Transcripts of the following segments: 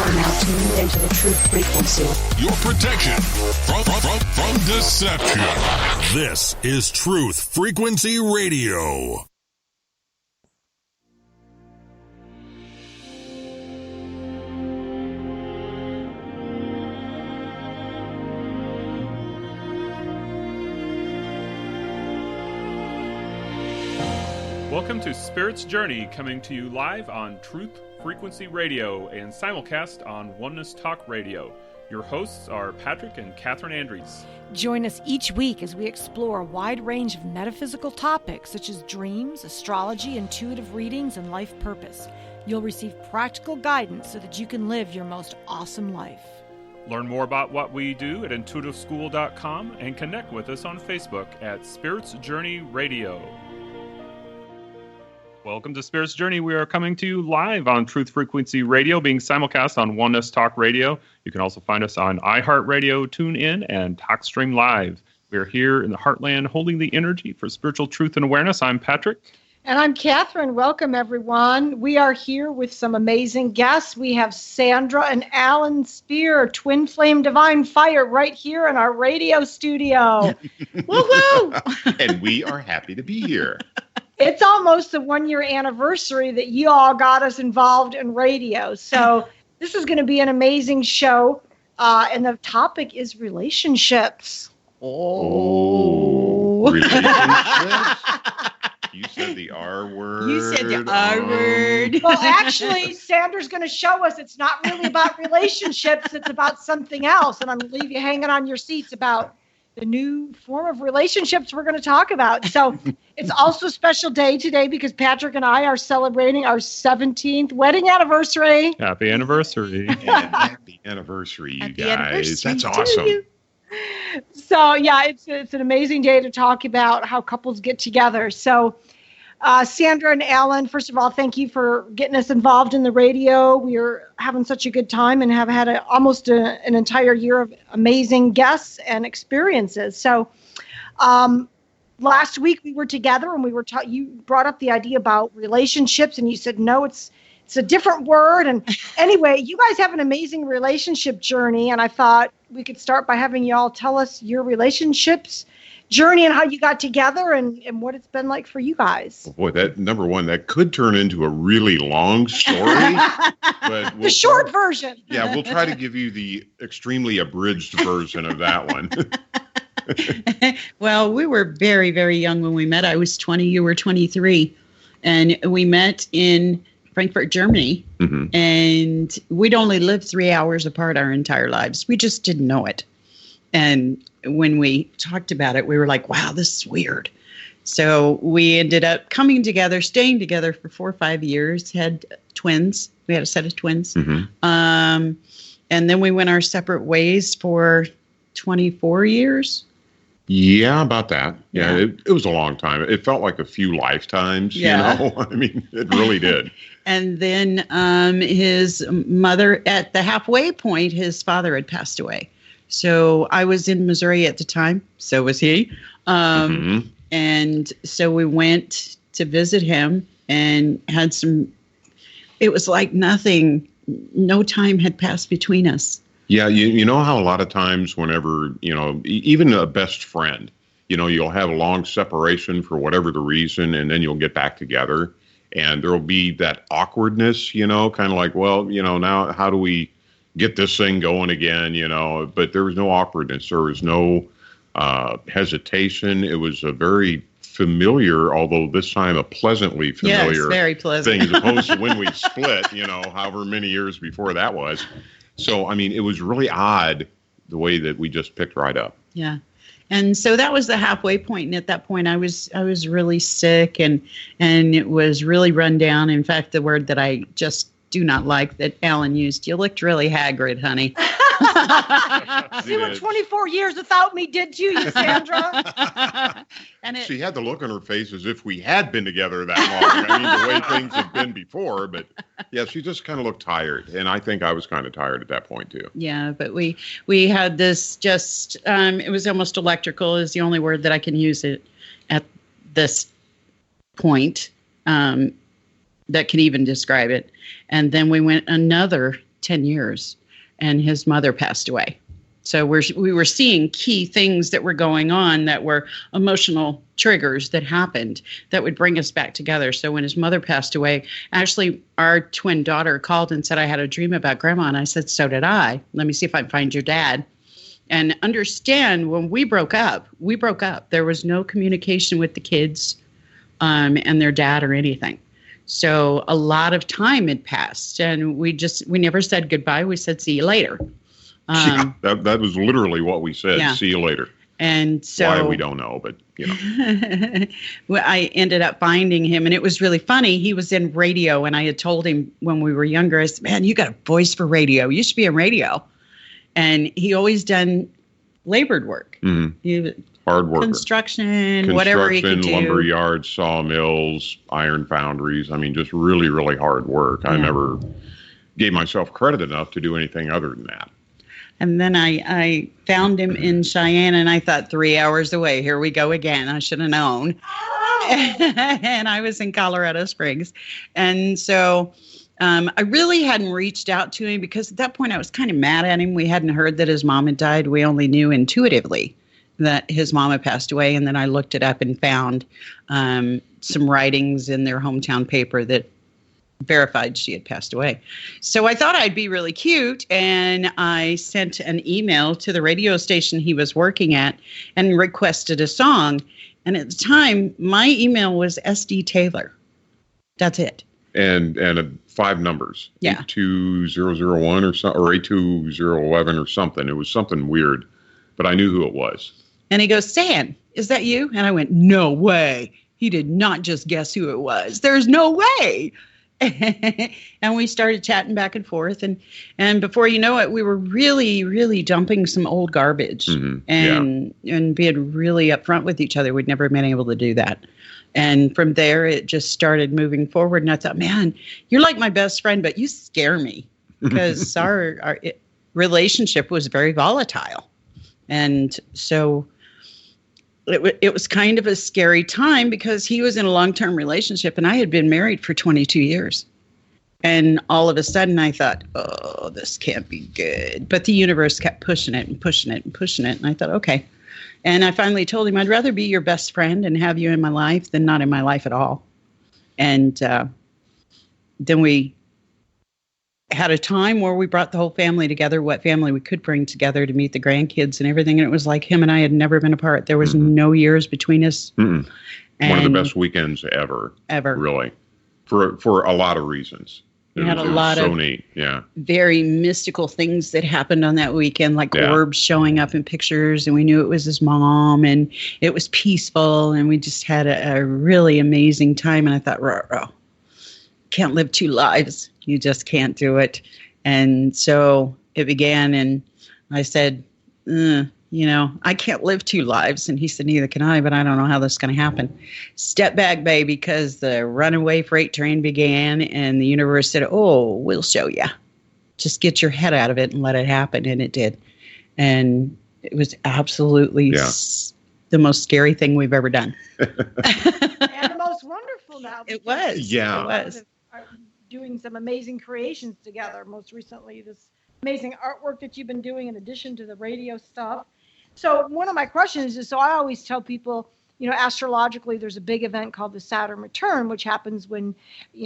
are now tuned into the truth frequency. Your protection from deception. This is Truth Frequency Radio. Welcome to Spirit's Journey, coming to you live on Truth Frequency Radio and simulcast on Oneness Talk Radio. Your hosts are Patrick and Kathryn Andrews. Join us each week as we explore a wide range of metaphysical topics such as dreams, astrology, intuitive readings, and life purpose. You'll receive practical guidance so that you can live your most awesome life. Learn more about what we do at intuitiveschool.com and connect with us on Facebook at Spirit's Journey Radio. Welcome to Spirit's Journey. We are coming to you live on Truth Frequency Radio, being simulcast on Oneness Talk Radio. You can also find us on iHeartRadio, TuneIn, and TalkStream Live. We are here in the Heartland holding the energy for spiritual truth and awareness. I'm Patrick. And I'm Kathryn. Welcome, everyone. We are here with some amazing guests. We have Sandra and Alan Speer, Twin Flame Divine Fire, right here in our radio studio. Woohoo! And we are happy to be here. It's almost the 1-year anniversary that you all got us involved in radio. So this is going to be an amazing show. And the topic is relationships. Oh, relationships? You said the R word. You said the R word. Well, actually, Sandra's going to show us it's not really about relationships. It's about something else. And I'm going to leave you hanging on your seats about the new form of relationships we're going to talk about. So it's also a special day today because Patrick and I are celebrating our 17th wedding anniversary. Happy anniversary. And happy anniversary, you guys. That's awesome. So, yeah, it's an amazing day to talk about how couples get together. So, Sandra and Alan, first of all, thank you for getting us involved in the radio. We are having such a good time and have had almost an entire year of amazing guests and experiences. So last week we were together and we were you brought up the idea about relationships and you said, no, it's a different word. And anyway, you guys have an amazing relationship journey. And I thought we could start by having you all tell us your relationships journey and how you got together and what it's been like for you guys. Boy, that could turn into a really long story. But the short version. Yeah, we'll try to give you the extremely abridged version of that one. Well, we were very, very young when we met. I was 20, you were 23. And we met in Frankfurt, Germany. Mm-hmm. And we'd only lived 3 hours apart our entire lives. We just didn't know it. And when we talked about it, we were like, wow, this is weird. So we ended up coming together, staying together for 4 or 5 years, had twins. We had a set of twins. Mm-hmm. And then we went our separate ways for 24 years. Yeah, about that. Yeah. It was a long time. It felt like a few lifetimes, you know? I mean, it really did. And then his mother, at the halfway point, his father had passed away. So I was in Missouri at the time. So was he. And so we went to visit him and had it was like no time had passed between us. Yeah. You know how a lot of times whenever, even a best friend, you'll have a long separation for whatever the reason, and then you'll get back together and there'll be that awkwardness, kind of like, well, now how do we get this thing going again, but there was no awkwardness. There was no hesitation. It was a very familiar, although this time a pleasantly familiar very pleasant. thing as opposed to when we split, however many years before that was. So, I mean, it was really odd the way that we just picked right up. Yeah. And so that was the halfway point. And at that point I was really sick and it was really run down. In fact, the word that I just do not like that Alan used. You looked really haggard, honey. See what 24 years without me did to you, Sandra. She had the look on her face as if we had been together that long. I mean, the way things had been before. But yeah, she just kind of looked tired. And I think I was kind of tired at that point, too. Yeah, but we had this just, it was almost electrical is the only word that I can use it at this point that can even describe it. And then we went another 10 years, and his mother passed away. So we were seeing key things that were going on that were emotional triggers that happened that would bring us back together. So when his mother passed away, actually our twin daughter called and said, I had a dream about Grandma. And I said, so did I. Let me see if I can find your dad. And understand, when we broke up. There was no communication with the kids and their dad or anything. So a lot of time had passed, and we never said goodbye. We said, see you later. That was literally what we said. Yeah. See you later. And so why, we don't know, but well, I ended up finding him, and it was really funny. He was in radio, and I had told him when we were younger, I said, man, you got a voice for radio. You should be in radio. And he always done labored work. Mm-hmm. Hard worker. Construction, whatever he could do. Lumber yards, sawmills, iron foundries. I mean, just really, really hard work. I never gave myself credit enough to do anything other than that. And then I found him in Cheyenne, and I thought, 3 hours away. Here we go again. I should have known. And I was in Colorado Springs. And so I really hadn't reached out to him because at that point I was kind of mad at him. We hadn't heard that his mom had died. We only knew intuitively that his mom had passed away. And then I looked it up and found some writings in their hometown paper that verified she had passed away. So I thought I'd be really cute, and I sent an email to the radio station he was working at and requested a song. And at the time, my email was SD Taylor. That's it. And 5 numbers. Yeah. 82001 or something, or 82011 or something. It was something weird, but I knew who it was. And he goes, San, is that you? And I went, no way. He did not just guess who it was. There's no way. And we started chatting back and forth. And before you know it, we were really, really dumping some old garbage and being really upfront with each other. We'd never been able to do that. And from there, it just started moving forward. And I thought, man, you're like my best friend, but you scare me because our relationship was very volatile. And so it was kind of a scary time because he was in a long-term relationship and I had been married for 22 years. And all of a sudden I thought, oh, this can't be good. But the universe kept pushing it and pushing it and pushing it. And I thought, okay. And I finally told him, I'd rather be your best friend and have you in my life than not in my life at all. And then we had a time where we brought the whole family together, what family we could bring together to meet the grandkids and everything. And it was like him and I had never been apart. There was no years between us. One of the best weekends ever. Really. For a lot of reasons. We had a lot of neat. Yeah. Very mystical things that happened on that weekend, like orbs showing up in pictures, and we knew it was his mom, and it was peaceful, and we just had a really amazing time. And I thought, can't live 2 lives. You just can't do it. And so it began, and I said, I can't live 2 lives. And he said, neither can I, but I don't know how this is going to happen. Step back, baby, because the runaway freight train began, and the universe said, oh, we'll show you. Just get your head out of it and let it happen. And it did. And it was absolutely the most scary thing we've ever done. And the most wonderful now. It was. Yeah. It was. Doing some amazing creations together. Most recently, this amazing artwork that you've been doing in addition to the radio stuff. So one of my questions is, so I always tell people, astrologically, there's a big event called the Saturn return, which happens when,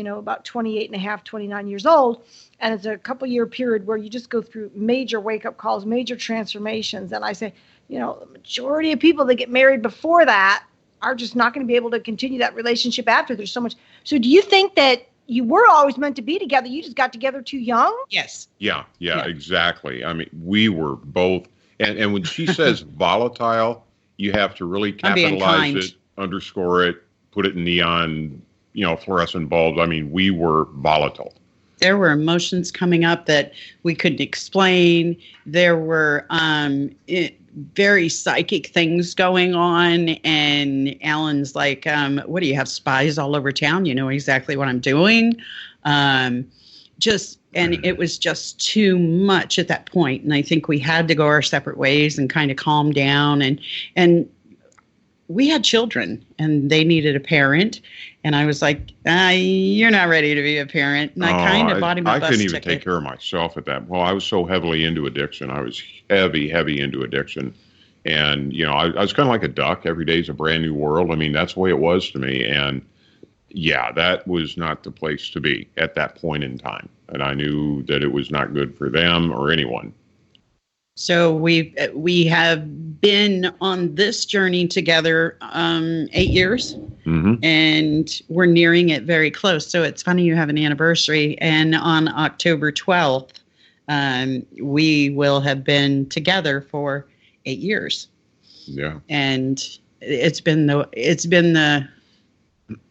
about 28 and a half, 29 years old. And it's a couple-year period where you just go through major wake-up calls, major transformations. And I say, the majority of people that get married before that are just not going to be able to continue that relationship after. There's so much. So do you think that you were always meant to be together? You just got together too young? Yes. Yeah, exactly. I mean, we were both. And when she says volatile, you have to really capitalize it, underscore it, put it in neon, fluorescent bulbs. I mean, we were volatile. There were emotions coming up that we couldn't explain. There were very psychic things going on. And Alan's like, what do you have, spies all over town? You know exactly what I'm doing. And it was just too much at that point. And I think we had to go our separate ways and kind of calm down. And we had children and they needed a parent. And I was like, you're not ready to be a parent. And I kind of bought him a bus ticket. I couldn't even take care of myself at that. Well, I was so heavily into addiction. I was heavy into addiction. And, I was kind of like a duck. Every day's a brand new world. I mean, that's the way it was to me. And yeah, that was not the place to be at that point in time. And I knew that it was not good for them or anyone. So we have been on this journey together 8 years, and we're nearing it very close. So it's funny you have an anniversary, and on October 12th, we will have been together for 8 years. Yeah, and it's been the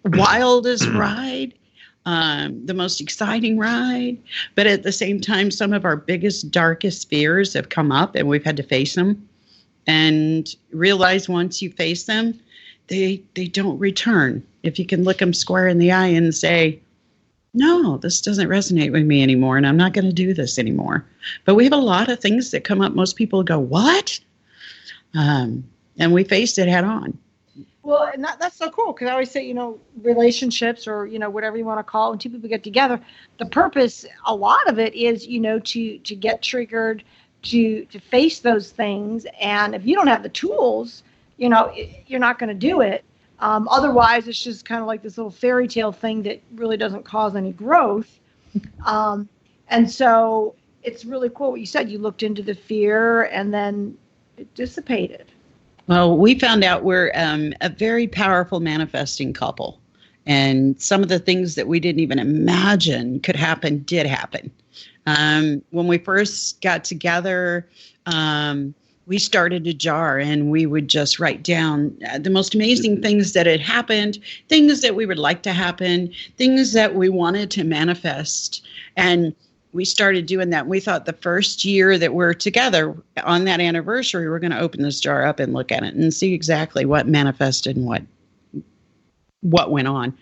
wildest ride. The most exciting ride, but at the same time, some of our biggest, darkest fears have come up and we've had to face them and realize once you face them, they don't return. If you can look them square in the eye and say, no, this doesn't resonate with me anymore and I'm not going to do this anymore. But we have a lot of things that come up. Most people go, what? And we faced it head on. Well, and that's so cool because I always say, relationships or, whatever you want to call it, when two people get together, the purpose, a lot of it is, to get triggered, to face those things. And if you don't have the tools, you're not going to do it. Otherwise, it's just kind of like this little fairy tale thing that really doesn't cause any growth. And so it's really cool what you said. You looked into the fear and then it dissipated. Well, we found out we're a very powerful manifesting couple. And some of the things that we didn't even imagine could happen did happen. When we first got together, we started a jar and we would just write down the most amazing things that had happened, things that we would like to happen, things that we wanted to manifest. And we started doing that. We thought the first year that we're together on that anniversary, we're going to open this jar up and look at it and see exactly what manifested and what went on.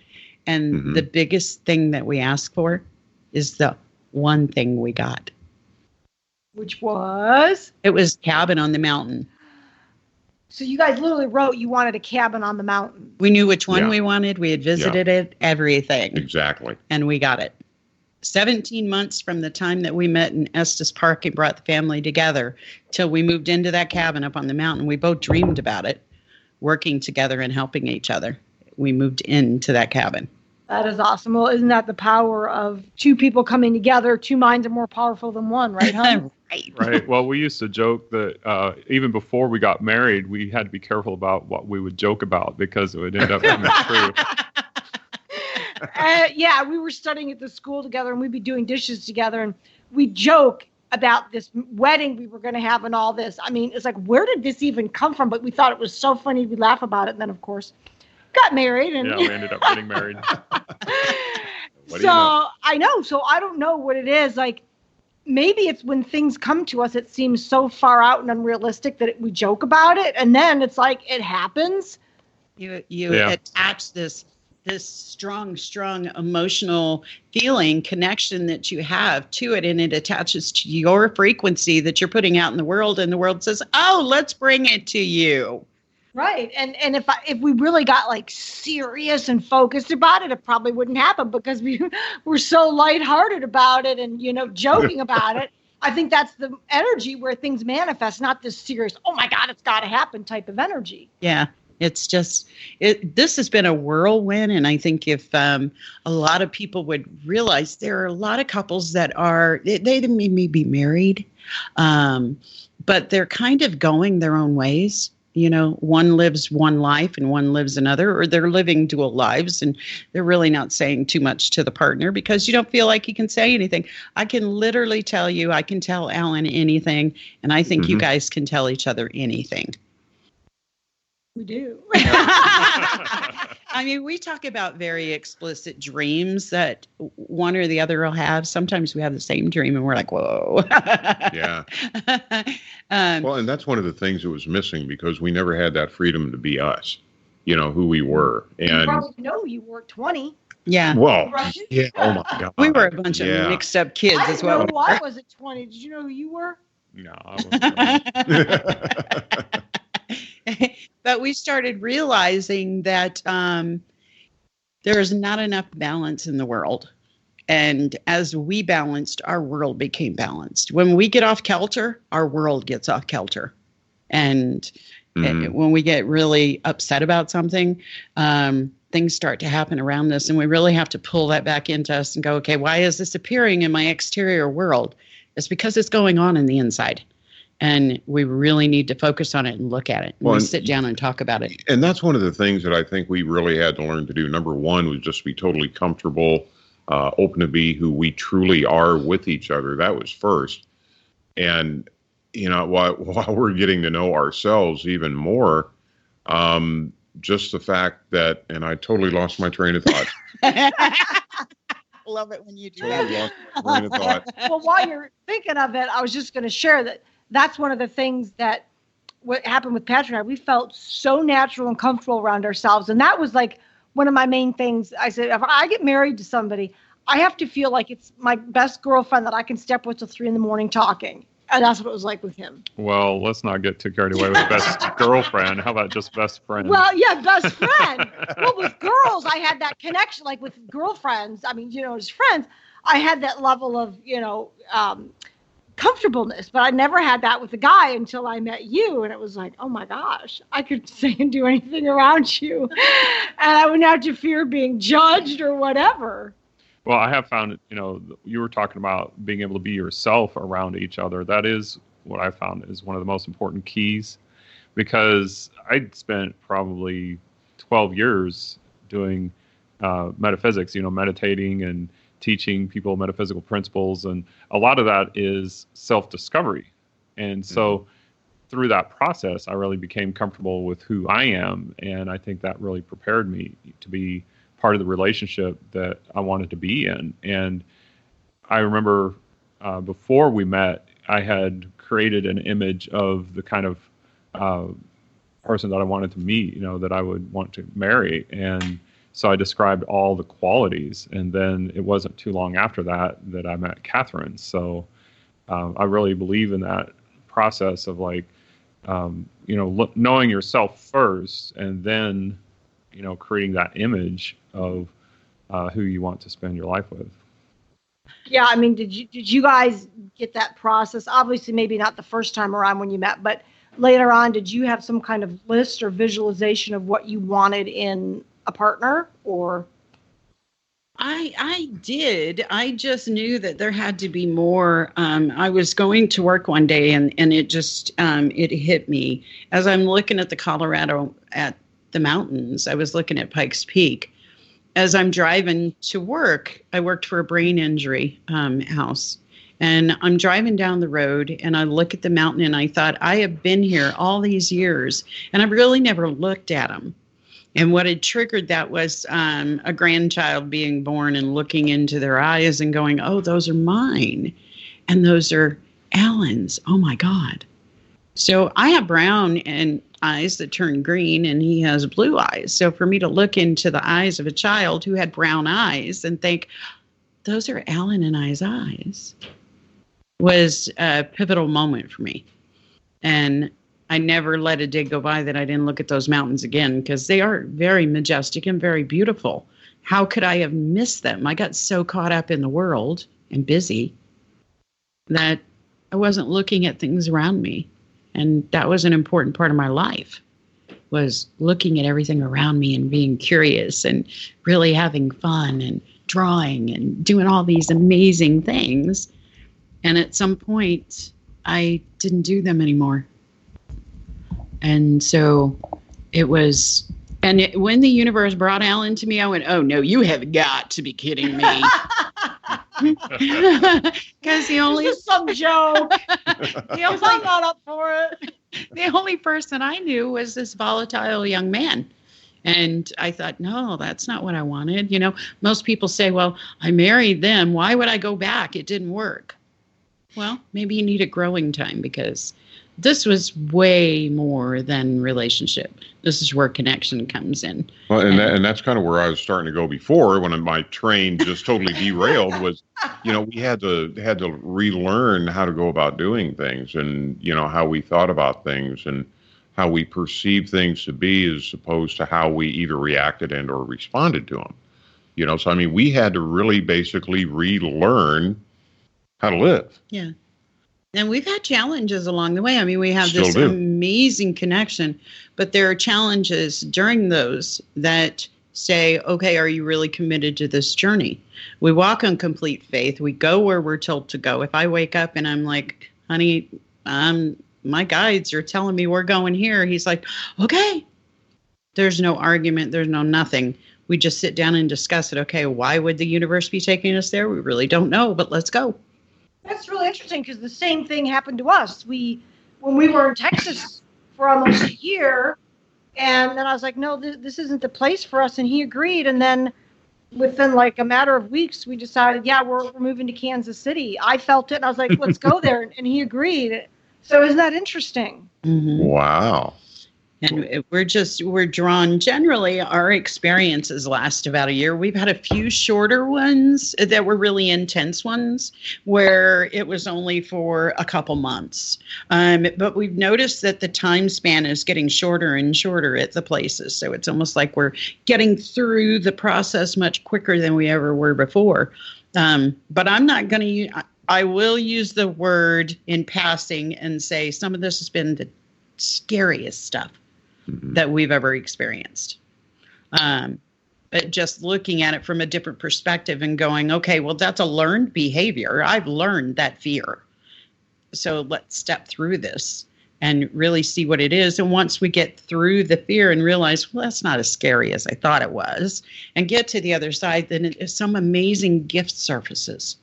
And the biggest thing that we asked for is the one thing we got. Which was? It was cabin on the mountain. So you guys literally wrote you wanted a cabin on the mountain. We knew which one we wanted. We had visited it, everything. Exactly. And we got it. 17 months from the time that we met in Estes Park and brought the family together till we moved into that cabin up on the mountain. We both dreamed about it, working together and helping each other. We moved into that cabin. That is awesome. Well, isn't that the power of two people coming together? Two minds are more powerful than one, right, hon? Right. Well, we used to joke that even before we got married, we had to be careful about what we would joke about because it would end up coming true. Yeah, we were studying at the school together and we'd be doing dishes together and we'd joke about this wedding we were going to have and all this. I mean, it's like, where did this even come from? But we thought it was so funny. We'd laugh about it. And then, of course, got married. And we ended up getting married. I know. So I don't know what it is. Like, maybe it's when things come to us, it seems so far out and unrealistic that we joke about it. And then it's like, it happens. You attach this strong emotional feeling connection that you have to it, and it attaches to your frequency that you're putting out in the world, and the world says, oh, let's bring it to you. Right. And if we really got like serious and focused about it, it probably wouldn't happen because we're so lighthearted about it and, joking about it. I think that's the energy where things manifest, not this serious, oh my God, it's got to happen type of energy. Yeah. It's just, this has been a whirlwind. And I think if a lot of people would realize there are a lot of couples that they may be married, but they're kind of going their own ways. One lives one life and one lives another, or they're living dual lives and they're really not saying too much to the partner because you don't feel like you can say anything. I can literally tell you, I can tell Alan anything. And I think you guys can tell each other anything. We do. I mean, we talk about very explicit dreams that one or the other will have. Sometimes we have the same dream and we're like, whoa. Yeah. Well, and that's one of the things that was missing because we never had that freedom to be us, who we were. And you probably know you were 20. Yeah. Well, yeah. Oh my God. We were a bunch of mixed up kids as well. I was at 20. Did you know who you were? No, I wasn't. But we started realizing that there is not enough balance in the world. And as we balanced, our world became balanced. When we get off kilter, our world gets off kilter. And when we get really upset about something, things start to happen around us. And we really have to pull that back into us and go, okay, why is this appearing in my exterior world? It's because it's going on in the inside. And we really need to focus on it and look at it. And we sit down and talk about it. And that's one of the things that I think we really had to learn to do. Number one was just be totally comfortable, open to be who we truly are with each other. That was first. And, while we're getting to know ourselves even more, just the fact that, and I totally lost my train of thought. Love it when you do that. Lost my train of thought. Well, while you're thinking of it, I was just going to share that that's one of the things that what happened with Patrick and I. We felt so natural and comfortable around ourselves. And that was like one of my main things. I said, if I get married to somebody, I have to feel like it's my best girlfriend that I can step with till 3 a.m. talking. And that's what it was like with him. Well, let's not get too carried away with best girlfriend. How about just best friend? Well, yeah, best friend. Well, with girls, I had that connection. Like with girlfriends, I mean, as friends, I had that level of, comfortableness. But I never had that with a guy until I met you. And it was like, oh my gosh, I could say and do anything around you. And I wouldn't have to fear being judged or whatever. Well, I have found, you were talking about being able to be yourself around each other. That is what I found is one of the most important keys, because I'd spent probably 12 years doing metaphysics, meditating and teaching people metaphysical principles. And a lot of that is self-discovery. And so through that process, I really became comfortable with who I am. And I think that really prepared me to be part of the relationship that I wanted to be in. And I remember before we met, I had created an image of the kind of person that I wanted to meet, that I would want to marry. And so I described all the qualities. And then it wasn't too long after that I met Kathryn. So I really believe in that process of knowing yourself first and then, creating that image of who you want to spend your life with. Yeah, I mean, did you guys get that process? Obviously, maybe not the first time around when you met, but later on, did you have some kind of list or visualization of what you wanted in a partner? Or I did. I just knew that there had to be more. I was going to work one day, and it just it hit me as I'm looking at the Colorado at the mountains. I was looking at Pikes Peak. As I'm driving to work, I worked for a brain injury house. And I'm driving down the road and I look at the mountain and I thought, I have been here all these years and I've really never looked at them. And what had triggered that was a grandchild being born and looking into their eyes and going, oh, those are mine. And those are Alan's. Oh, my God. So I have brown and eyes that turn green and he has blue eyes. So for me to look into the eyes of a child who had brown eyes and think, those are Alan and I's eyes, was a pivotal moment for me. And I never let a day go by that I didn't look at those mountains again, because they are very majestic and very beautiful. How could I have missed them? I got so caught up in the world and busy that I wasn't looking at things around me. And that was an important part of my life, was looking at everything around me and being curious and really having fun and drawing and doing all these amazing things. And at some point, I didn't do them anymore. And so it was, when the universe brought Alan to me, I went, oh, no, you have got to be kidding me. Because this is some joke. I'm not up for it. The only person I knew was this volatile young man. And I thought, no, that's not what I wanted. Most people say, well, I married them. Why would I go back? It didn't work. Well, maybe you need a growing time, because this was way more than relationship. This is where connection comes in. Well, and that's kind of where I was starting to go before, when my train just totally derailed. Was, we had to relearn how to go about doing things, and how we thought about things, and how we perceive things to be as opposed to how we either reacted and or responded to them. You know, so I mean, we had to really basically relearn how to live. Yeah. And we've had challenges along the way. I mean, we have Still this do. amazing connection, but there are challenges during those that say, okay, are you really committed to this journey? We walk on complete faith. We go where we're told to go. If I wake up and I'm like, honey, my guides are telling me we're going here, he's like, okay. There's no argument. There's no nothing. We just sit down and discuss it. Okay, why would the universe be taking us there? We really don't know, but let's go. That's really interesting because the same thing happened to us. When we were in Texas for almost a year, and then I was like, no, this isn't the place for us. And he agreed. And then within like a matter of weeks, we decided, yeah, we're moving to Kansas City. I felt it. And I was like, let's go there. And he agreed. So isn't that interesting? Mm-hmm. Wow. And we're drawn, generally, our experiences last about a year. We've had a few shorter ones that were really intense ones where it was only for a couple months. But we've noticed that the time span is getting shorter and shorter at the places. So it's almost like we're getting through the process much quicker than we ever were before. But I'm not going to I will use the word in passing and say some of this has been the scariest stuff that we've ever experienced. But just looking at it from a different perspective and going, okay, well, that's a learned behavior. I've learned that fear. So let's step through this and really see what it is. And once we get through the fear and realize, well, that's not as scary as I thought it was, and get to the other side, then it is some amazing gift surfaces.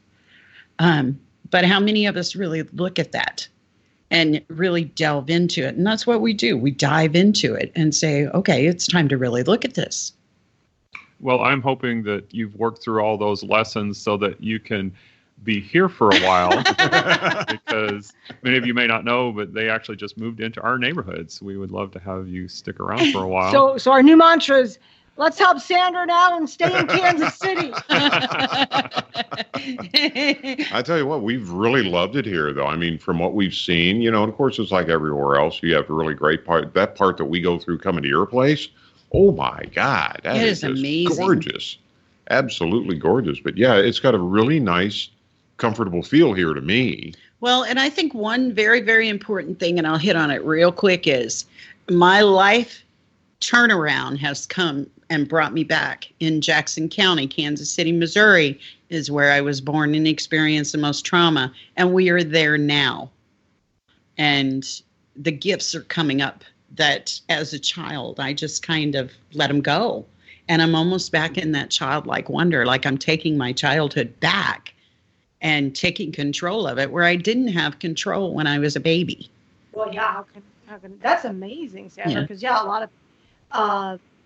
But how many of us really look at that and really delve into it? And that's what we do. We dive into it and say, okay, it's time to really look at this. Well, I'm hoping that you've worked through all those lessons so that you can be here for a while because many of you may not know, but they actually just moved into our neighborhoods. We would love to have you stick around for a while. So our new mantra is, let's help Sandra and Alan stay in Kansas City. I tell you what, we've really loved it here, though. I mean, from what we've seen, you know, and of course, it's like everywhere else. You have a really great part. That part that we go through coming to your place, oh my God, that is just amazing. Gorgeous. Absolutely gorgeous. But yeah, it's got a really nice, comfortable feel here to me. Well, and I think one very, very important thing, and I'll hit on it real quick, is my life turnaround has come and brought me back in Jackson County. Kansas City, Missouri is where I was born and experienced the most trauma. And we are there now. And the gifts are coming up that as a child, I just kind of let them go. And I'm almost back in that childlike wonder, like I'm taking my childhood back and taking control of it where I didn't have control when I was a baby. Well, yeah, how can that's amazing, Sandra, because a lot of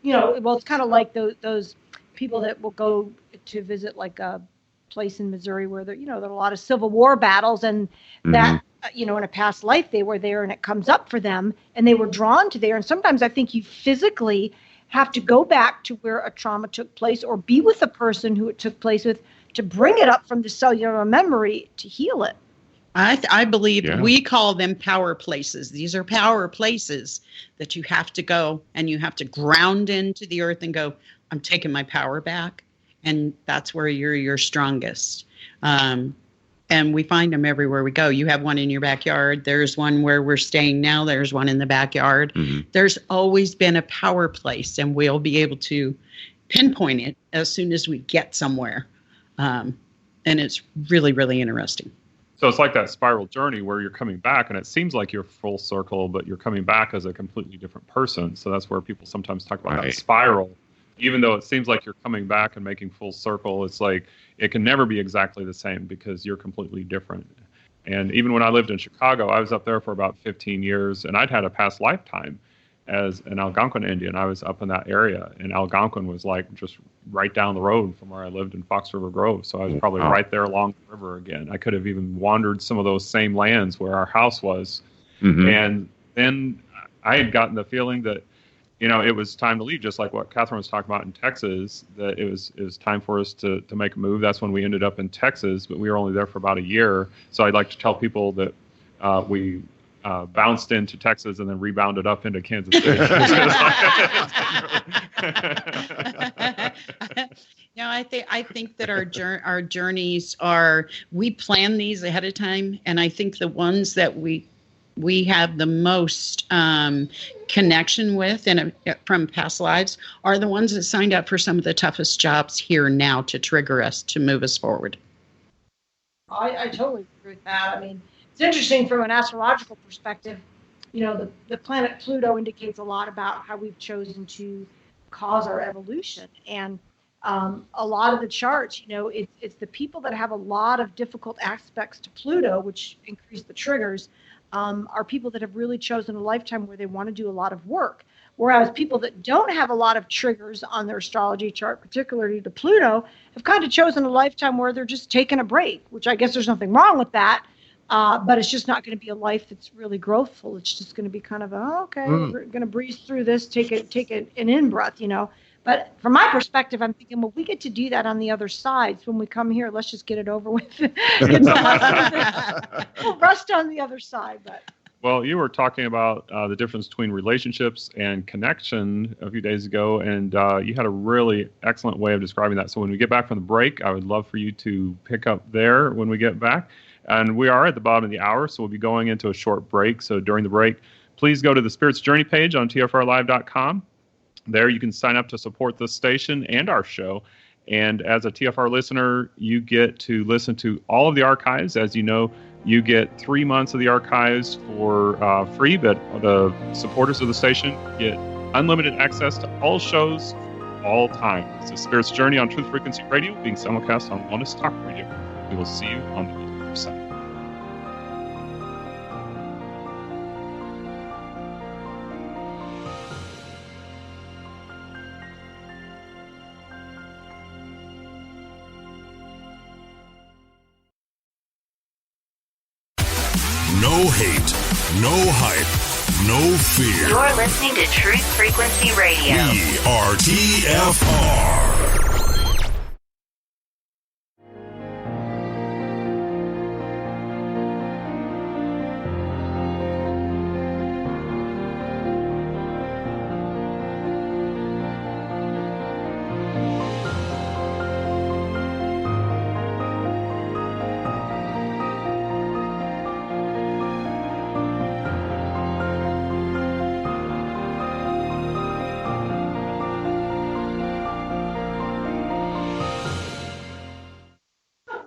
well, it's kind of like those people that will go to visit like a place in Missouri where there are a lot of Civil War battles, and that in a past life they were there, and it comes up for them, and they were drawn to there. And sometimes I think you physically have to go back to where a trauma took place, or be with the person who it took place with, to bring it up from the cellular memory to heal it. I believe we call them power places. These are power places that you have to go and you have to ground into the earth and go, I'm taking my power back. And that's where you're your strongest. And we find them everywhere we go. You have one in your backyard. There's one where we're staying now. There's one in the backyard. Mm-hmm. There's always been a power place, and we'll be able to pinpoint it as soon as we get somewhere. And it's really, really interesting. So it's like that spiral journey where you're coming back and it seems like you're full circle, but you're coming back as a completely different person. So that's where people sometimes talk about that spiral. Even though it seems like you're coming back and making full circle, it's like it can never be exactly the same because you're completely different. And even when I lived in Chicago, I was up there for about 15 years, and I'd had a past lifetime as an Algonquin Indian. I was up in that area, and Algonquin was like just right down the road from where I lived in Fox River Grove. So I was probably right there along the river again. I could have even wandered some of those same lands where our house was. Mm-hmm. And then I had gotten the feeling that, it was time to leave, just like what Kathryn was talking about in Texas, that it was time for us to make a move. That's when we ended up in Texas, but we were only there for about a year. So I'd like to tell people that we bounced into Texas and then rebounded up into Kansas City. No, I think that our journeys are, we plan these ahead of time, and I think the ones that we have the most connection with and from past lives are the ones that signed up for some of the toughest jobs here now to trigger us, to move us forward. I totally agree with that. I mean, it's interesting from an astrological perspective. You know, the planet Pluto indicates a lot about how we've chosen to cause our evolution. And a lot of the charts, you know, it's the people that have a lot of difficult aspects to Pluto, which increase the triggers, are people that have really chosen a lifetime where they want to do a lot of work. Whereas people that don't have a lot of triggers on their astrology chart, particularly to Pluto, have kind of chosen a lifetime where they're just taking a break, which I guess there's nothing wrong with that. But it's just not going to be a life that's really growthful. It's just going to be kind of, we're going to breeze through this, take an in-breath, you know. But from my perspective, I'm thinking, well, we get to do that on the other side. So when we come here, let's just get it over with. We'll rest on the other side. But well, you were talking about the difference between relationships and connection a few days ago, and you had a really excellent way of describing that. So when we get back from the break, I would love for you to pick up there when we get back. And we are at the bottom of the hour, so we'll be going into a short break. So during the break, please go to the Spirit's Journey page on TFRlive.com. There you can sign up to support this station and our show. And as a TFR listener, you get to listen to all of the archives. As you know, you get 3 months of the archives for free, but the supporters of the station get unlimited access to all shows all time. It's the Spirit's Journey on Truth Frequency Radio, being simulcast on Oneness Talk Radio. We will see you on the other side. No hate, no hype, no fear. You're listening to Truth Frequency Radio. We are TFR.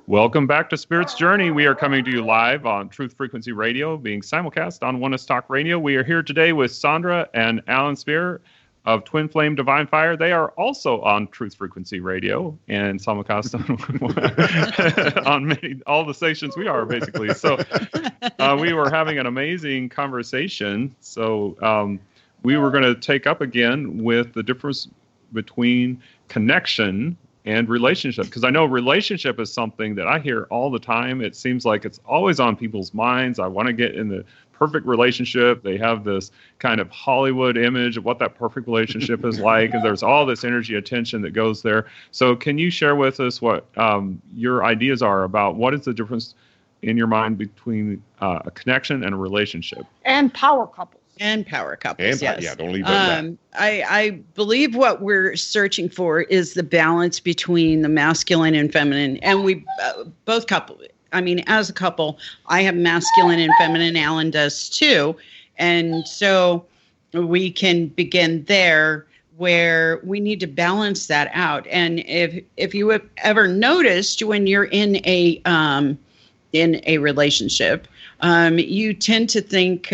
Welcome back to Spirit's Journey. We are coming to you live on Truth Frequency Radio, being simulcast on Oneness Talk Radio. We are here today with Sandra and Alan Speer of Twin Flame Divine Fire. They are also on Truth Frequency Radio and simulcast on all the stations we are, basically. So we were having an amazing conversation. So we were going to take up again with the difference between connection and relationship, because I know relationship is something that I hear all the time. It seems like it's always on people's minds. I want to get in the perfect relationship. They have this kind of Hollywood image of what that perfect relationship is like, and there's all this energy, attention that goes there. So can you share with us what your ideas are about what is the difference in your mind between a connection and a relationship? and power couples. And power couples, yes. Yeah, don't leave that. I believe what we're searching for is the balance between the masculine and feminine. And we both couple. I mean, as a couple, I have masculine and feminine. Alan does too. And so we can begin there, where we need to balance that out. And if you have ever noticed, when you're in a relationship, you tend to think,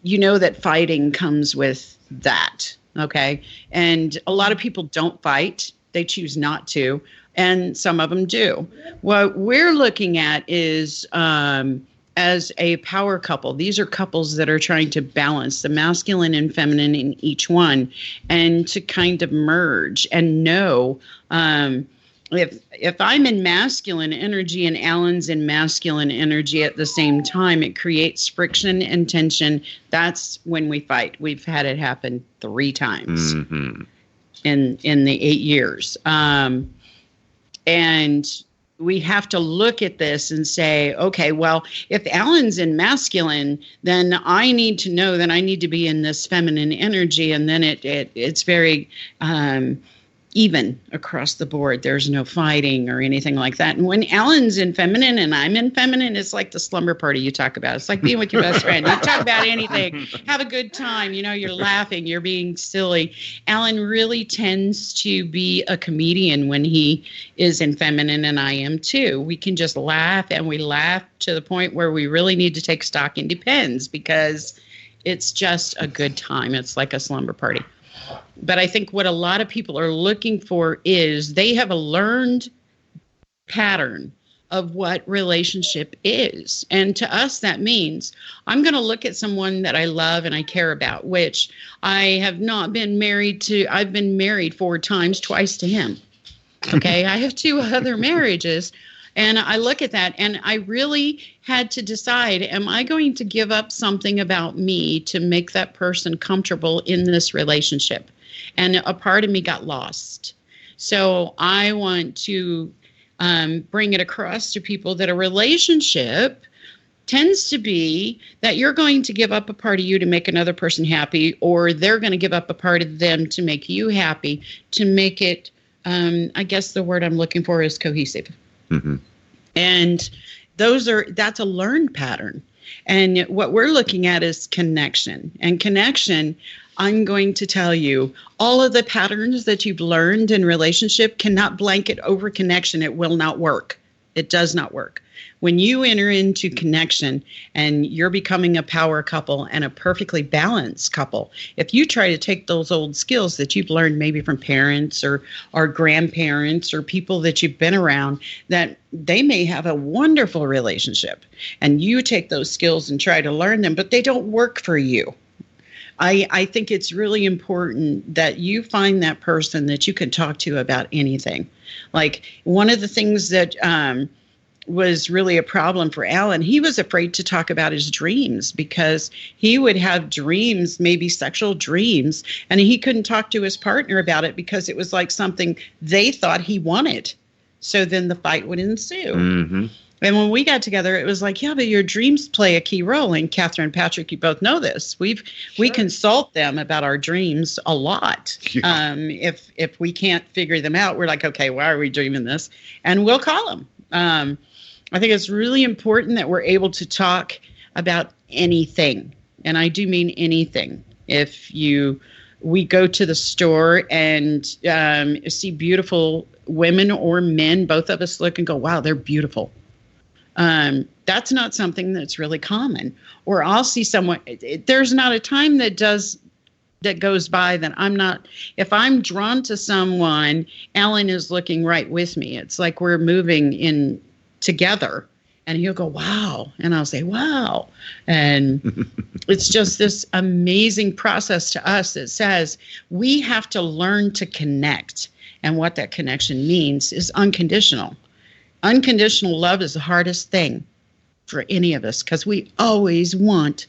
you know, that fighting comes with that, okay? And a lot of people don't fight. They choose not to, and some of them do. What we're looking at is, as a power couple, these are couples that are trying to balance the masculine and feminine in each one, and to kind of merge and know, if I'm in masculine energy and Alan's in masculine energy at the same time, it creates friction and tension. That's when we fight. We've had it happen 3 times in the 8 years. And we have to look at this and say, okay, well, if Alan's in masculine, then I need to know that I need to be in this feminine energy, and then it's very even across the board. There's no fighting or anything like that. And when Alan's in feminine and I'm in feminine, it's like the slumber party you talk about. It's like being with your best friend. You talk about anything, have a good time. You're laughing, you're being silly. Alan really tends to be a comedian when he is in feminine, and I am too. We can just laugh, and we laugh to the point where we really need to take stock and depends, because it's just a good time. It's like a slumber party. But I think what a lot of people are looking for is they have a learned pattern of what relationship is. And to us, that means I'm going to look at someone that I love and I care about, which I have not been married to. I've been married 4 times, twice to him. Okay. I have 2 other marriages. And I look at that, and I really had to decide, am I going to give up something about me to make that person comfortable in this relationship? And a part of me got lost. So I want to bring it across to people that a relationship tends to be that you're going to give up a part of you to make another person happy, or they're going to give up a part of them to make you happy, to make it, I guess the word I'm looking for is cohesive. Mm-hmm. And that's a learned pattern. And what we're looking at is connection. And connection, I'm going to tell you, all of the patterns that you've learned in relationship cannot blanket over connection. It will not work. It does not work. When you enter into connection and you're becoming a power couple and a perfectly balanced couple, if you try to take those old skills that you've learned maybe from parents or grandparents or people that you've been around, that they may have a wonderful relationship, and you take those skills and try to learn them, but they don't work for you. I think it's really important that you find that person that you can talk to about anything. Like, one of the things that was really a problem for Alan, he was afraid to talk about his dreams, because he would have dreams, maybe sexual dreams, and he couldn't talk to his partner about it because it was like something they thought he wanted. So then the fight would ensue. Mm-hmm. And when we got together, it was like, yeah, but your dreams play a key role. And Kathryn and Patrick, you both know this. We consult them about our dreams a lot. Yeah. If we can't figure them out, we're like, okay, why are we dreaming this? And we'll call them. I think it's really important that we're able to talk about anything. And I do mean anything. If we go to the store and see beautiful women or men, both of us look and go, wow, they're beautiful. That's not something that's really common. Or I'll see someone, there's not a time that goes by that I'm not, if I'm drawn to someone, Alan is looking right with me. It's like we're moving in together, and he'll go, wow. And I'll say, wow. And it's just this amazing process to us that says we have to learn to connect. And what that connection means is unconditional. Unconditional love is the hardest thing for any of us, because we always want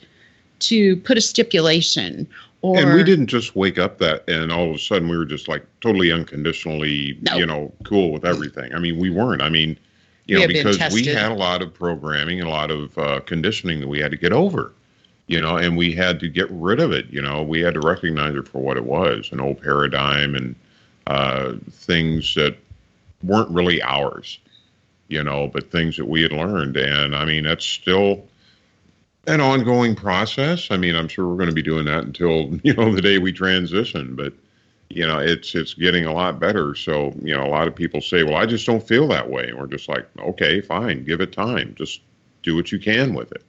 to put a stipulation. And we didn't just wake up that and all of a sudden we were just like totally unconditionally, cool with everything. I mean, we weren't. I mean, because we had a lot of programming and a lot of conditioning that we had to get over, and we had to get rid of it. We had to recognize it for what it was, an old paradigm and things that weren't really ours, but things that we had learned. And I mean, that's still an ongoing process. I mean, I'm sure we're going to be doing that until, the day we transition, but it's getting a lot better. So, a lot of people say, well, I just don't feel that way. And we're just like, okay, fine, give it time. Just do what you can with it.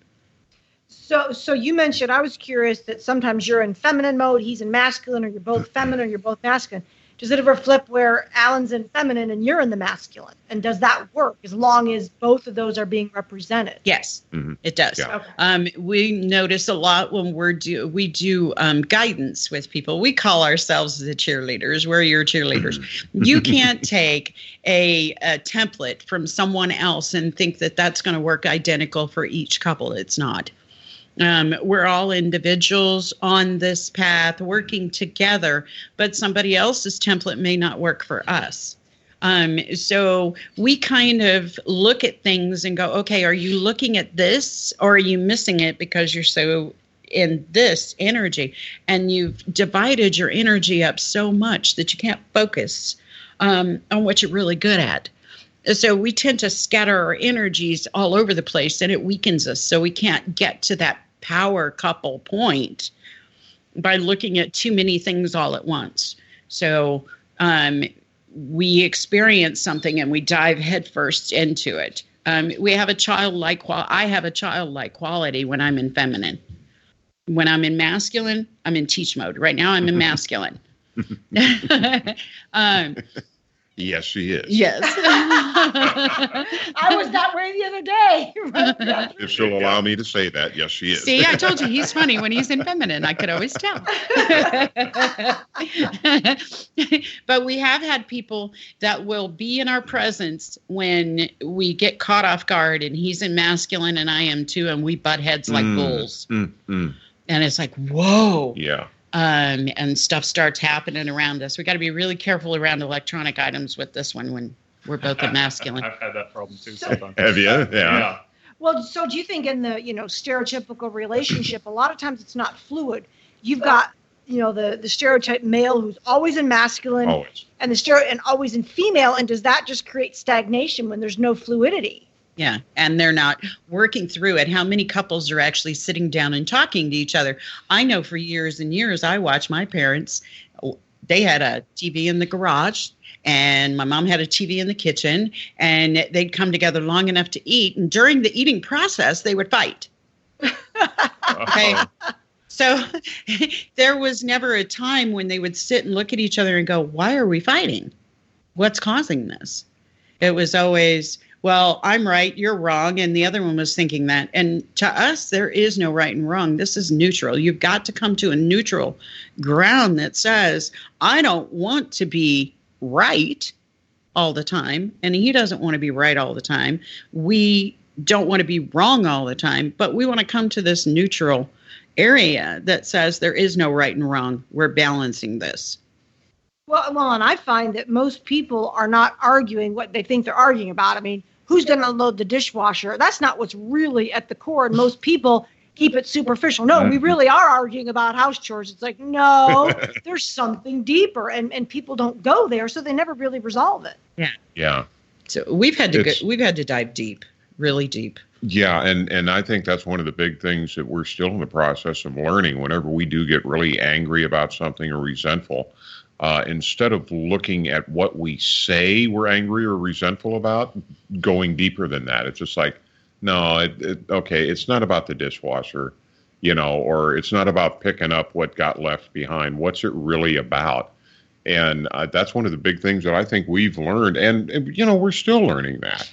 So you mentioned, I was curious that sometimes you're in feminine mode, he's in masculine, or you're both feminine, or you're both masculine. Does it ever flip where Alan's in feminine and you're in the masculine? And does that work as long as both of those are being represented? Yes, It does. Yeah. Okay. We notice a lot when we do guidance with people. We call ourselves the cheerleaders. We're your cheerleaders. You can't take a template from someone else and think that that's going to work identical for each couple. It's not. We're all individuals on this path working together, but somebody else's template may not work for us. So we kind of look at things and go, okay, are you looking at this or are you missing it because you're so in this energy? And you've divided your energy up so much that you can't focus on what you're really good at. So we tend to scatter our energies all over the place and it weakens us. So we can't get to that power couple point by looking at too many things all at once. So we experience something and we dive headfirst into it. We have a childlike I have a childlike quality when I'm in feminine. When I'm in masculine, I'm in teach mode. Right now, I'm in masculine. Yes, she is. Yes. I was that way the other day. If she'll allow me to say that, yes, she is. See, I told you he's funny when he's in feminine. I could always tell. But we have had people that will be in our presence when we get caught off guard and he's in masculine and I am too, and we butt heads like bulls. And it's like, whoa. Yeah. And stuff starts happening around us. We got to be really careful around electronic items with this one when we're both in masculine. I've had that problem too sometimes. Have you? Yeah. Well, so do you think in the, stereotypical relationship, a lot of times it's not fluid. You've got, the stereotype male who's always in masculine Always. and and always in female. And does that just create stagnation when there's no fluidity? Yeah, and they're not working through it. How many couples are actually sitting down and talking to each other? I know for years and years, I watched my parents. They had a TV in the garage, and my mom had a TV in the kitchen, and they'd come together long enough to eat. And during the eating process, they would fight. Okay. So there was never a time when they would sit and look at each other and go, why are we fighting? What's causing this? It was always, well, I'm right, you're wrong, and the other one was thinking that. And to us, there is no right and wrong. This is neutral. You've got to come to a neutral ground that says, I don't want to be right all the time, and he doesn't want to be right all the time. We don't want to be wrong all the time, but we want to come to this neutral area that says there is no right and wrong. We're balancing this. Well, and I find that most people are not arguing what they think they're arguing about. I mean, who's going to unload the dishwasher? That's not what's really at the core. And most people keep it superficial. No, we really are arguing about house chores. It's like, no, there's something deeper, and people don't go there, so they never really resolve it. Yeah. Yeah. So we've had to dive deep, really deep. Yeah, and I think that's one of the big things that we're still in the process of learning. Whenever we do get really angry about something or resentful, instead of looking at what we say we're angry or resentful about, going deeper than that, it's just like, no, okay, it's not about the dishwasher, or it's not about picking up what got left behind. What's it really about? And that's one of the big things that I think we've learned, and we're still learning that.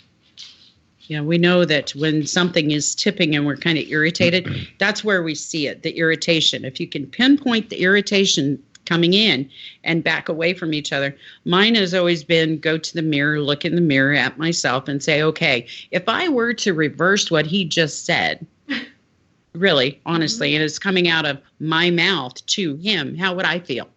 Yeah, we know that when something is tipping and we're kind of irritated, that's where we see it, the irritation. If you can pinpoint the irritation coming in and back away from each other. Mine has always been go to the mirror, look in the mirror at myself and say, okay, if I were to reverse what he just said, really, honestly, and it's coming out of my mouth to him, how would I feel?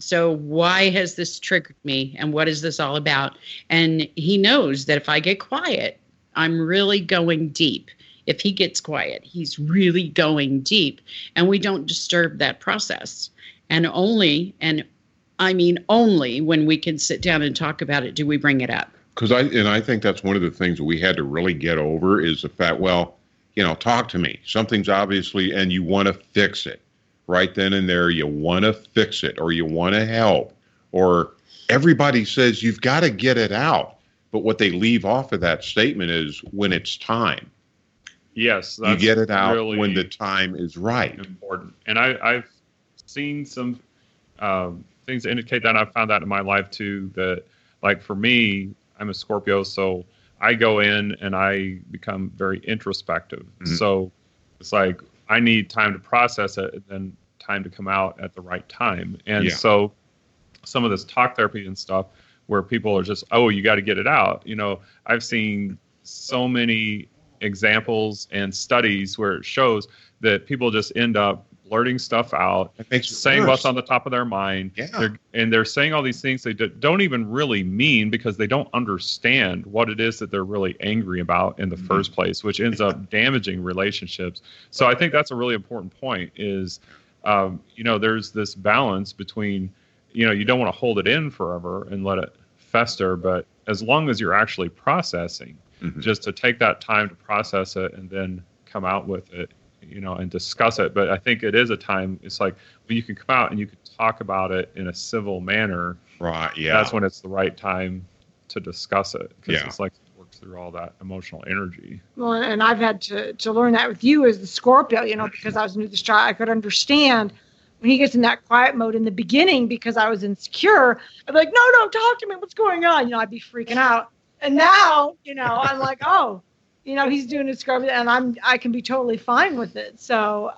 So why has this triggered me, and what is this all about? And he knows that if I get quiet, I'm really going deep. If he gets quiet, he's really going deep, and we don't disturb that process. And only when we can sit down and talk about it do we bring it up. Because I think that's one of the things that we had to really get over is the fact, talk to me. Something's obviously, and you want to fix it. Right then and there, you want to fix it, or you want to help, or everybody says you've got to get it out. But what they leave off of that statement is when it's time. Yes. You get it out really when the time is right. Important. And I've seen some things that indicate that. I've found that in my life too, that like for me, I'm a Scorpio, so I go in and I become very introspective. Mm-hmm. So it's like, I need time to process it and then time to come out at the right time. And so some of this talk therapy and stuff where people are just, oh, you got to get it out. I've seen so many examples and studies where it shows that people just end up blurting stuff out, saying worse. what's on the top of their mind. Yeah. They're saying all these things they don't even really mean because they don't understand what it is that they're really angry about in the first place, which ends up damaging relationships. So I think that's a really important point is, there's this balance between, you don't want to hold it in forever and let it fester, but as long as you're actually processing, just to take that time to process it and then come out with it, and discuss it. But I think it is a time, it's like when you can come out and you can talk about it in a civil manner. Right. Yeah. That's when it's the right time to discuss it. Because Yeah. it's like it works through all that emotional energy. Well, and I've had to learn that with you as the Scorpio, because I was new to this child. I could understand when he gets in that quiet mode in the beginning because I was insecure. I'd be like, no, don't talk to me. What's going on? I'd be freaking out. And now, I'm like, oh, he's doing his Scorpio, and I can be totally fine with it. So,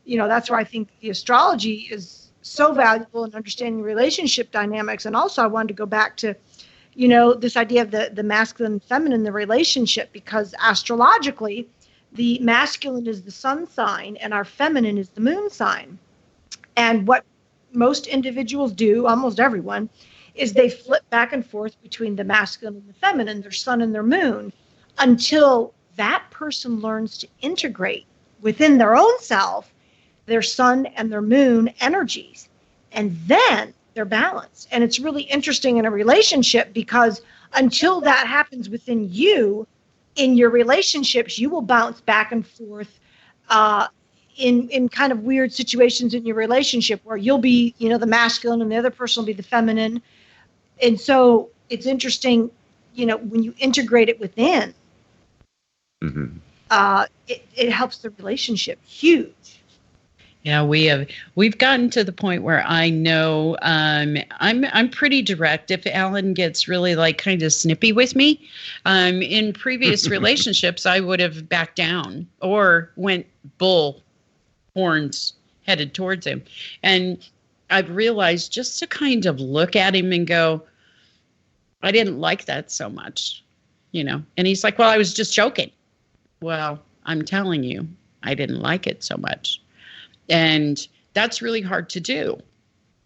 that's where I think the astrology is so valuable in understanding relationship dynamics. And also I wanted to go back to, this idea of the masculine and feminine, the relationship, because astrologically, the masculine is the sun sign and our feminine is the moon sign. And what most individuals do, almost everyone, is they flip back and forth between the masculine and the feminine, their sun and their moon, until that person learns to integrate within their own self their sun and their moon energies. And then they're balanced. And it's really interesting in a relationship because until that happens within you, in your relationships, you will bounce back and forth in kind of weird situations in your relationship where you'll be, the masculine and the other person will be the feminine. And so it's interesting, when you integrate it within, it helps the relationship huge. Yeah, we've gotten to the point where I know I'm pretty direct. If Alan gets really kind of snippy with me, in previous relationships, I would have backed down or went bull horns headed towards him. And I've realized just to kind of look at him and go, I didn't like that so much, And he's like, well, I was just joking. Well, I'm telling you, I didn't like it so much. And that's really hard to do.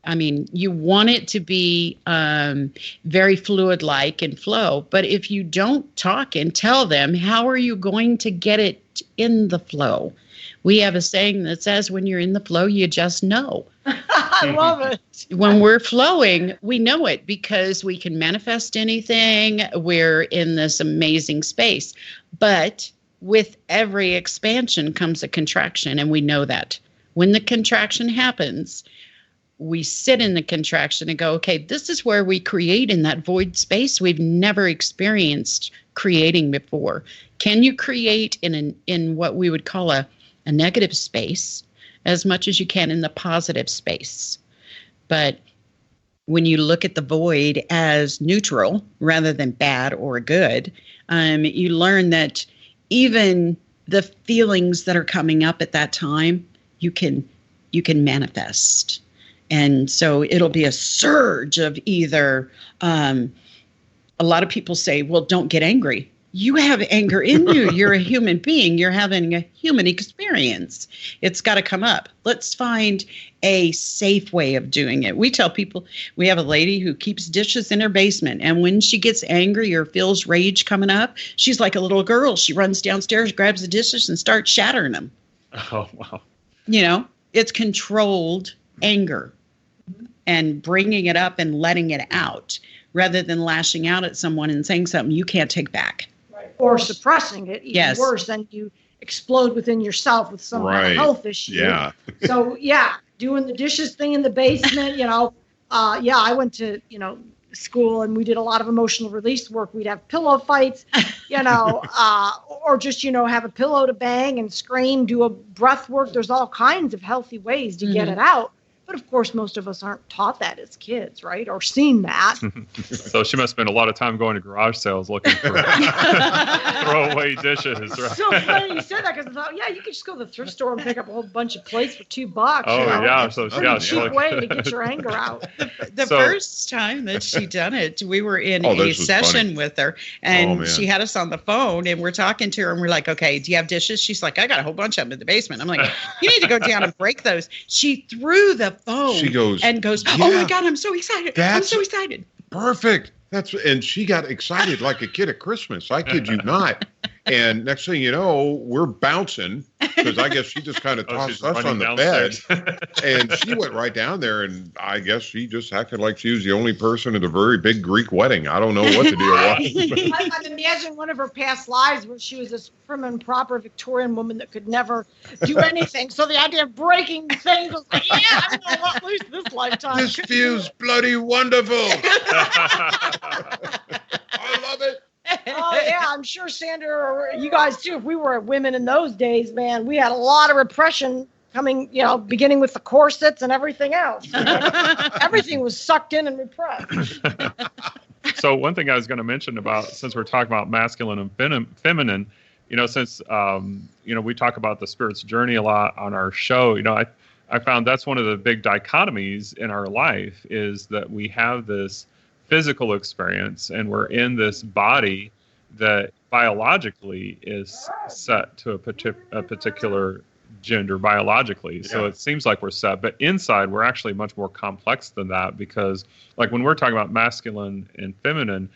I mean, you want it to be very fluid-like and flow. But if you don't talk and tell them, how are you going to get it in the flow? We have a saying that says when you're in the flow, you just know. I love it. When we're flowing, we know it because we can manifest anything. We're in this amazing space. But with every expansion comes a contraction, and we know that. When the contraction happens, we sit in the contraction and go, okay, this is where we create in that void space we've never experienced creating before. Can you create in what we would call a negative space as much as you can in the positive space? But when you look at the void as neutral rather than bad or good, you learn that even the feelings that are coming up at that time, you can manifest. And so it'll be a surge of either, a lot of people say, well, don't get angry. You have anger in you. You're a human being. You're having a human experience. It's got to come up. Let's find a safe way of doing it. We tell people, we have a lady who keeps dishes in her basement. And when she gets angry or feels rage coming up, she's like a little girl. She runs downstairs, grabs the dishes and starts shattering them. Oh, wow. It's controlled anger and bringing it up and letting it out rather than lashing out at someone and saying something you can't take back. Or suppressing it, even worse, than you explode within yourself with some kind of health issue. Yeah. So, doing the dishes thing in the basement, I went to, school and we did a lot of emotional release work. We'd have pillow fights, or just, have a pillow to bang and scream, do a breath work. There's all kinds of healthy ways to get it out. But of course, most of us aren't taught that as kids, right? Or seen that. So she must spend a lot of time going to garage sales looking for throwaway dishes. Right? So funny you said that, because I thought, yeah, you could just go to the thrift store and pick up a whole bunch of plates for $2. Oh, yeah. So yeah, cheap way to get your anger out. The first time that she done it, we were in a session with her, and she had us on the phone, and we're talking to her, and we're like, okay, do you have dishes? She's like, I got a whole bunch of them in the basement. I'm like, you need to go down and break those. She threw the phone. She goes, oh my God, I'm so excited. I'm so excited. Perfect. And she got excited like a kid at Christmas. I kid you not. And next thing you know, we're bouncing, because I guess she just kind of tossed us on the downstairs. bed. And she went right down there, and I guess she just acted like she was the only person at a very big Greek wedding. I don't know what the deal was. I imagine one of her past lives where she was this prim and proper Victorian woman that could never do anything. So the idea of breaking things was like, yeah, I'm going to let loose this lifetime. This feels bloody wonderful. I love it. Oh yeah, I'm sure Sandra, or you guys too. If we were women in those days, man, we had a lot of repression coming. Beginning with the corsets and everything else. Everything was sucked in and repressed. So one thing I was going to mention about, since we're talking about masculine and feminine, since we talk about the spirit's journey a lot on our show. I found that's one of the big dichotomies in our life, is that we have this physical experience, and we're in this body that biologically is set to a particular gender biologically. Yeah. So it seems like we're set, but inside we're actually much more complex than that, because like when we're talking about masculine and feminine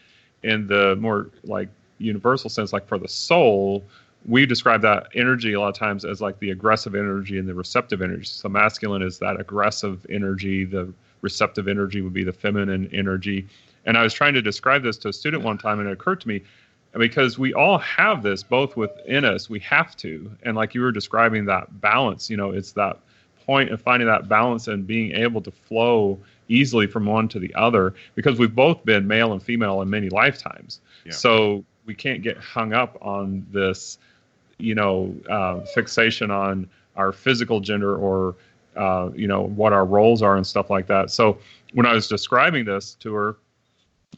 in the more like universal sense, like for the soul, we describe that energy a lot of times as like the aggressive energy and the receptive energy. So masculine is that aggressive energy, the receptive energy would be the feminine energy. And I was trying to describe this to a student one time, and it occurred to me, because we all have this both within us, we have to. And like you were describing that balance, it's that point of finding that balance and being able to flow easily from one to the other, because we've both been male and female in many lifetimes. Yeah. So we can't get hung up on this, fixation on our physical gender or, what our roles are and stuff like that. So when I was describing this to her,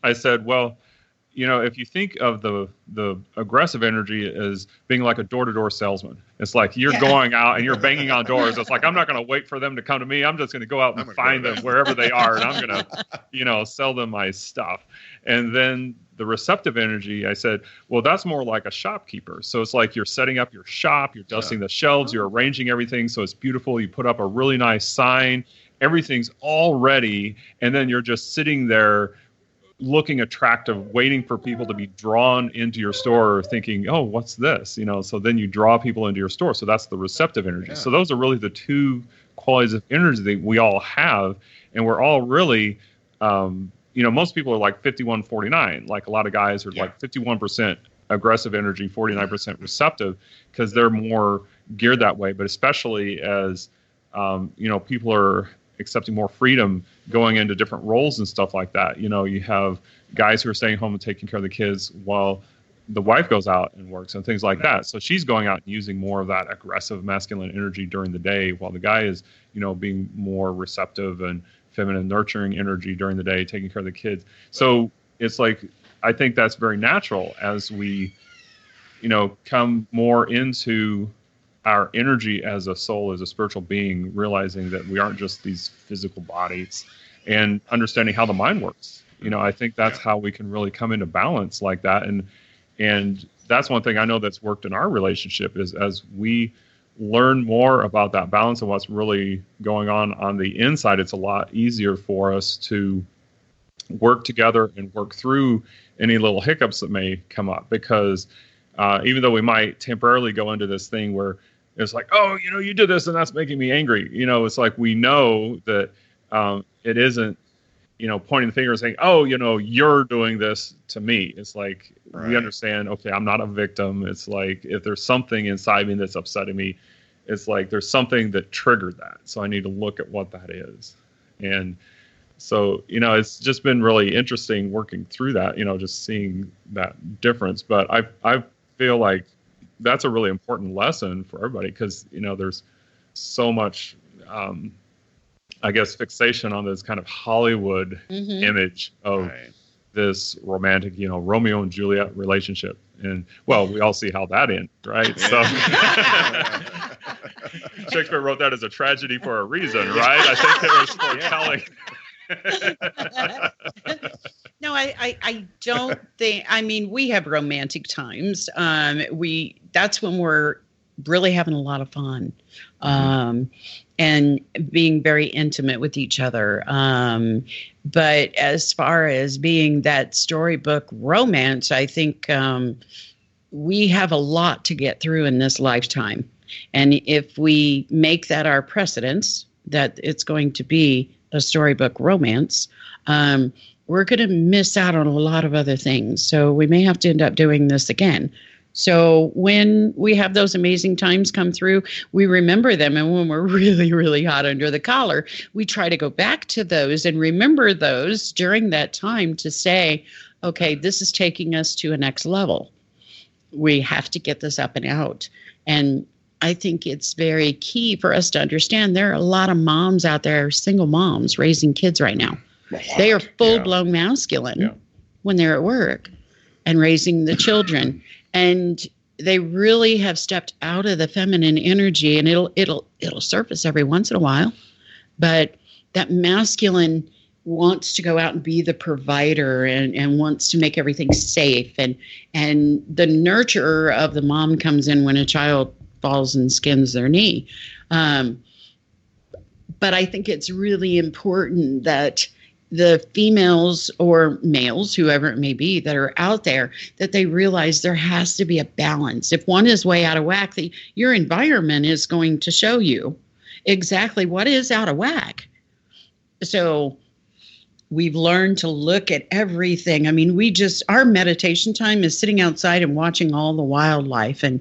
I said, well, if you think of the aggressive energy as being like a door-to-door salesman, it's like you're going out and you're banging on doors. It's like, I'm not going to wait for them to come to me. I'm just going to go out and find them wherever they are, and I'm going to, sell them my stuff. And then the receptive energy, I said, well, that's more like a shopkeeper. So it's like you're setting up your shop, you're dusting the shelves, you're arranging everything so it's beautiful. You put up a really nice sign, everything's all ready, and then you're just sitting there looking attractive, waiting for people to be drawn into your store, thinking, oh, what's this? So then you draw people into your store. So that's the receptive energy. Yeah. So those are really the two qualities of energy that we all have. And we're all really, most people are like 51-49. Like a lot of guys are like 51% aggressive energy, 49% receptive, because they're more geared that way. But especially as, people are accepting more freedom going into different roles and stuff like that. You have guys who are staying home and taking care of the kids while the wife goes out and works and things like that. So she's going out and using more of that aggressive masculine energy during the day, while the guy is, being more receptive and feminine nurturing energy during the day, taking care of the kids. So it's like, I think that's very natural as we, come more into our energy as a soul, as a spiritual being, realizing that we aren't just these physical bodies, and understanding how the mind works. I think that's how we can really come into balance like that. And that's one thing I know that's worked in our relationship, is as we learn more about that balance and what's really going on the inside, it's a lot easier for us to work together and work through any little hiccups that may come up. Because even though we might temporarily go into this thing where it's like, oh, you did this and that's making me angry. It's like we know that it isn't, pointing the finger and saying, oh, you're doing this to me. It's like we understand, okay, I'm not a victim. It's like if there's something inside me that's upsetting me, it's like there's something that triggered that. So I need to look at what that is. And so, it's just been really interesting working through that, just seeing that difference. But I feel like that's a really important lesson for everybody, because there's so much I guess, fixation on this kind of Hollywood image of this romantic, Romeo and Juliet relationship. And, well, we all see how that ends, right? So Shakespeare wrote that as a tragedy for a reason, right? I think it was foretelling. No, I don't think, we have romantic times. That's when we're really having a lot of fun, and being very intimate with each other. But as far as being that storybook romance, I think we have a lot to get through in this lifetime. And if we make that our precedence, that it's going to be a storybook romance, we're going to miss out on a lot of other things. So we may have to end up doing this again. So when we have those amazing times come through, we remember them. And when we're really, really hot under the collar, we try to go back to those and remember those during that time to say, okay, this is taking us to a next level. We have to get this up and out. And I think it's very key for us to understand there are a lot of moms out there, single moms, raising kids right now. They are full-blown masculine when they're at work and raising the children. And they really have stepped out of the feminine energy, and it'll surface every once in a while. But that masculine wants to go out and be the provider and wants to make everything safe. And the nurturer of the mom comes in when a child falls and skins their knee. But I think it's really important that the females or males, whoever it may be, that are out there, that they realize there has to be a balance. If one is way out of whack, your environment is going to show you exactly what is out of whack. So we've learned to look at everything. Our meditation time is sitting outside and watching all the wildlife and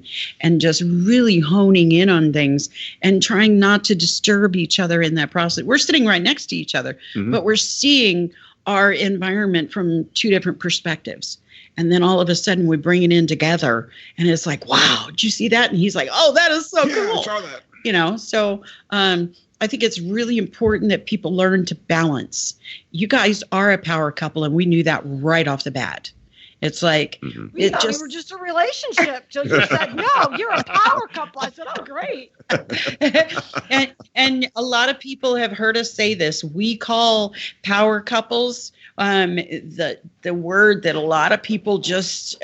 just really honing in on things and trying not to disturb each other in that process. We're sitting right next to each other, but we're seeing our environment from two different perspectives. And then all of a sudden we bring it in together and it's like, wow, did you see that? And he's like, oh, that is so cool. I saw that. So I think it's really important that people learn to balance. You guys are a power couple, and we knew that right off the bat. It's like we were just a relationship till you said, no, you're a power couple. I said, oh, great. and a lot of people have heard us say this. We call power couples the word that a lot of people just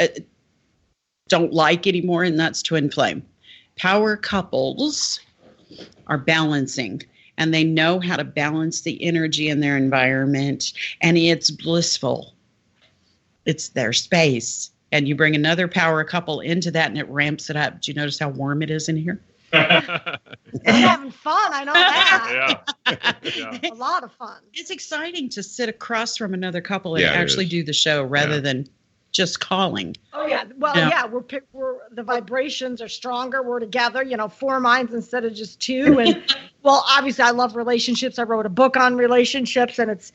don't like anymore, and that's twin flame. Power couples are balancing, and they know how to balance the energy in their environment, and it's blissful. It's their space. And you bring another power couple into that and it ramps it up. Do you notice how warm it is in here? I'm having fun. I know that. Yeah. A lot of fun. It's exciting to sit across from another couple and actually do the show rather than just calling. Oh yeah. Well, we're the vibrations are stronger. We're together, 4 minds instead of just 2. And well, obviously I love relationships. I wrote a book on relationships, and it's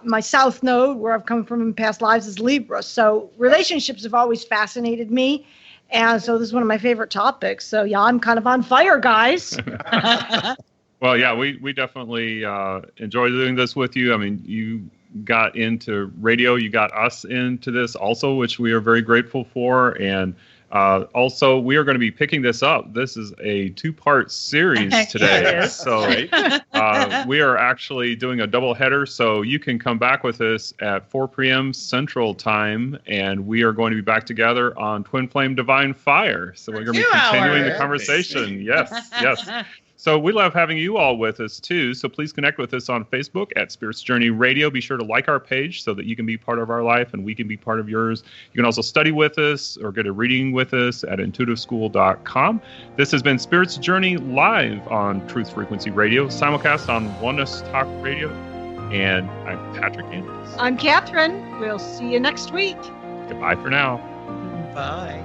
my South Node, where I've come from in past lives, is Libra. So relationships have always fascinated me. And so this is one of my favorite topics. So yeah, I'm kind of on fire, guys. Well, yeah, we definitely enjoy doing this with you. You got into radio, you got us into this also, which we are very grateful for. And also, we are going to be picking this up. This is a 2-part series today. So we are actually doing a double header. So you can come back with us at 4 p.m. Central Time. And we are going to be back together on Twin Flame Divine Fire. So we're going to be continuing the conversation. Yes. So we love having you all with us, too. So please connect with us on Facebook at Spirits Journey Radio. Be sure to like our page so that you can be part of our life and we can be part of yours. You can also study with us or get a reading with us at intuitiveschool.com. This has been Spirits Journey live on Truth Frequency Radio, simulcast on Oneness Talk Radio. And I'm Patrick Andrews. I'm Kathryn. We'll see you next week. Goodbye for now. Bye.